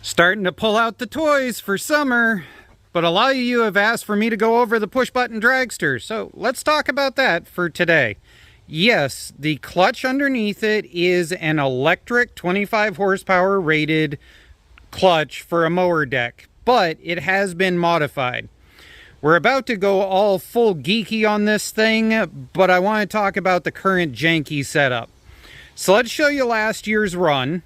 Starting to pull out the toys for summer, but a lot of you have asked for me to go over the push-button dragster, so let's talk about that for today. Yes, the clutch underneath it is an electric 25 horsepower rated clutch for a mower deck, but it has been modified. We're about to go all full geeky on this thing, but I want to talk about the current janky setup. So let's show you last year's run.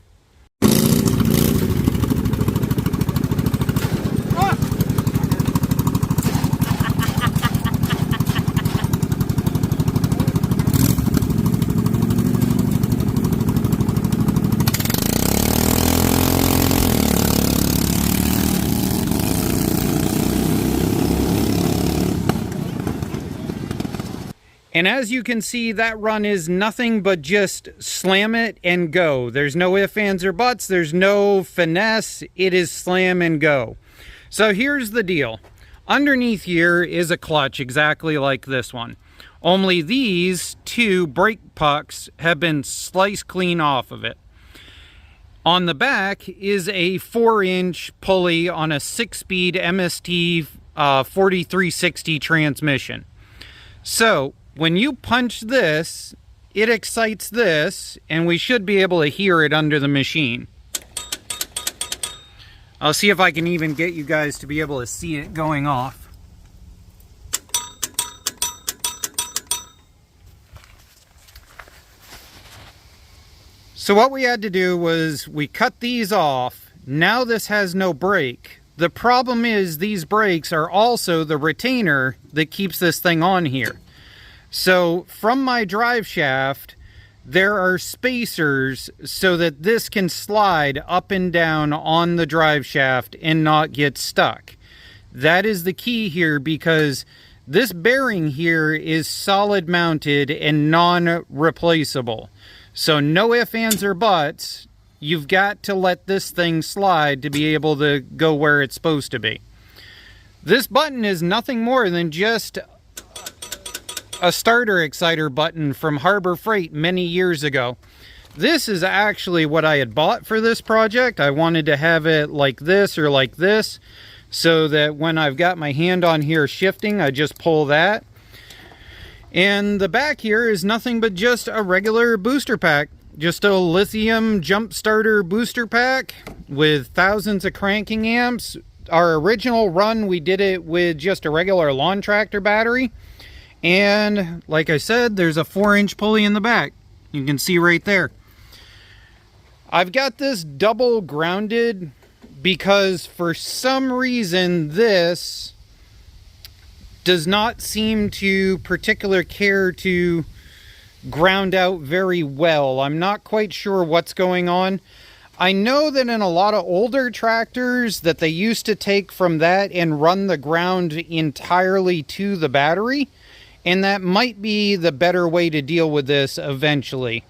And as you can see, that run is nothing but just slam it and go. There's no ifs, ands, or buts. There's no finesse. It is slam and go. So here's the deal. Underneath here is a clutch exactly like this one. Only these two brake pucks have been sliced clean off of it. On the back is a 4-inch pulley on a 6-speed MST 4360 transmission. So when you punch this, it excites this, and we should be able to hear it under the machine. I'll see if I can even get you guys to be able to see it going off. So what we had to do was we cut these off. Now this has no brake. The problem is these brakes are also the retainer that keeps this thing on here. So from my drive shaft, there are spacers so that this can slide up and down on the drive shaft and not get stuck. That is the key here, because this bearing here is solid mounted and non-replaceable. So no ifs, ands, or buts. You've got to let this thing slide to be able to go where it's supposed to be. This button is nothing more than just a starter exciter button from Harbor Freight many years ago. This is actually what I had bought for this project. I wanted to have it like this or like this, so that when I've got my hand on here shifting, I just pull that. And the back here is nothing but just a regular booster pack. Just a lithium jump starter booster pack with thousands of cranking amps. Our original run, we did it with just a regular lawn tractor battery. And like I said, there's a 4-inch pulley in the back. You can see right there. I've got this double grounded because for some reason this does not seem to particularly care to ground out very well. I'm not quite sure what's going on. I know that in a lot of older tractors that they used to take from that and run the ground entirely to the battery. And that might be the better way to deal with this eventually.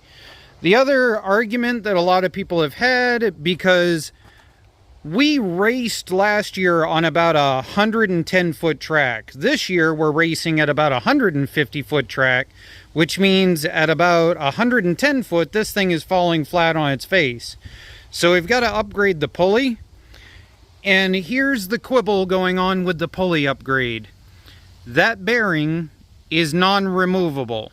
The other argument that a lot of people have had, because we raced last year on about a 110-foot track. This year we're racing at about a 150-foot track, which means at about 110 foot, this thing is falling flat on its face. So we've got to upgrade the pulley. And here's the quibble going on with the pulley upgrade. That bearing is non-removable,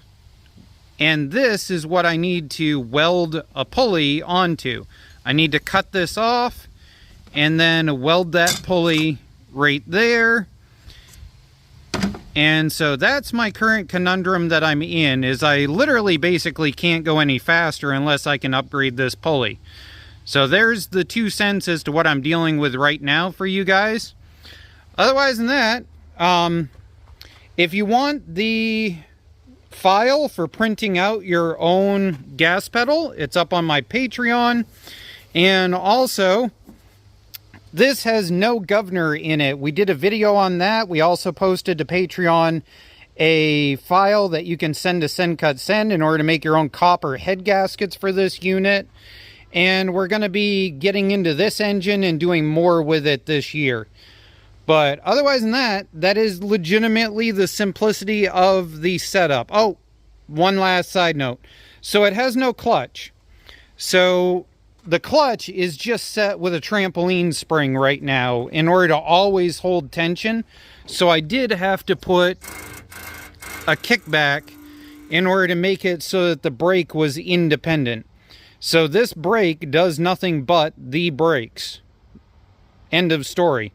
and this is what I need to weld a pulley onto. I need to cut this off and then weld that pulley right there. And so that's my current conundrum that I'm in, is I literally basically can't go any faster unless I can upgrade this pulley. So there's the 2 cents as to what I'm dealing with right now for you guys. Otherwise than that, if you want the file for printing out your own gas pedal, it's up on my Patreon. And also, this has no governor in it. We did a video on that. We also posted to Patreon a file that you can send to Send Cut Send in order to make your own copper head gaskets for this unit. And we're going to be getting into this engine and doing more with it this year. But otherwise than that, that is legitimately the simplicity of the setup. Oh, one last side note. So it has no clutch. So the clutch is just set with a trampoline spring right now in order to always hold tension. So I did have to put a kickback in order to make it so that the brake was independent. So this brake does nothing but the brakes. End of story.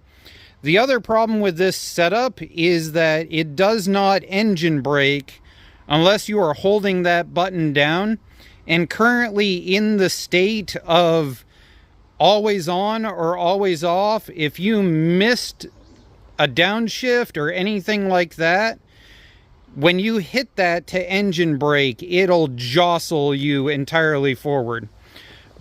The other problem with this setup is that it does not engine brake unless you are holding that button down. And currently in the state of always on or always off, if you missed a downshift or anything like that, when you hit that to engine brake, it'll jostle you entirely forward.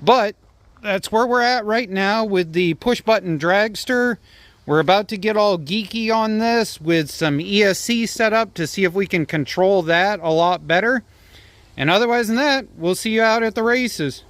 But that's where we're at right now with the push button dragster. We're about to get all geeky on this with some ESC setup to see if we can control that a lot better. And otherwise than that, we'll see you out at the races.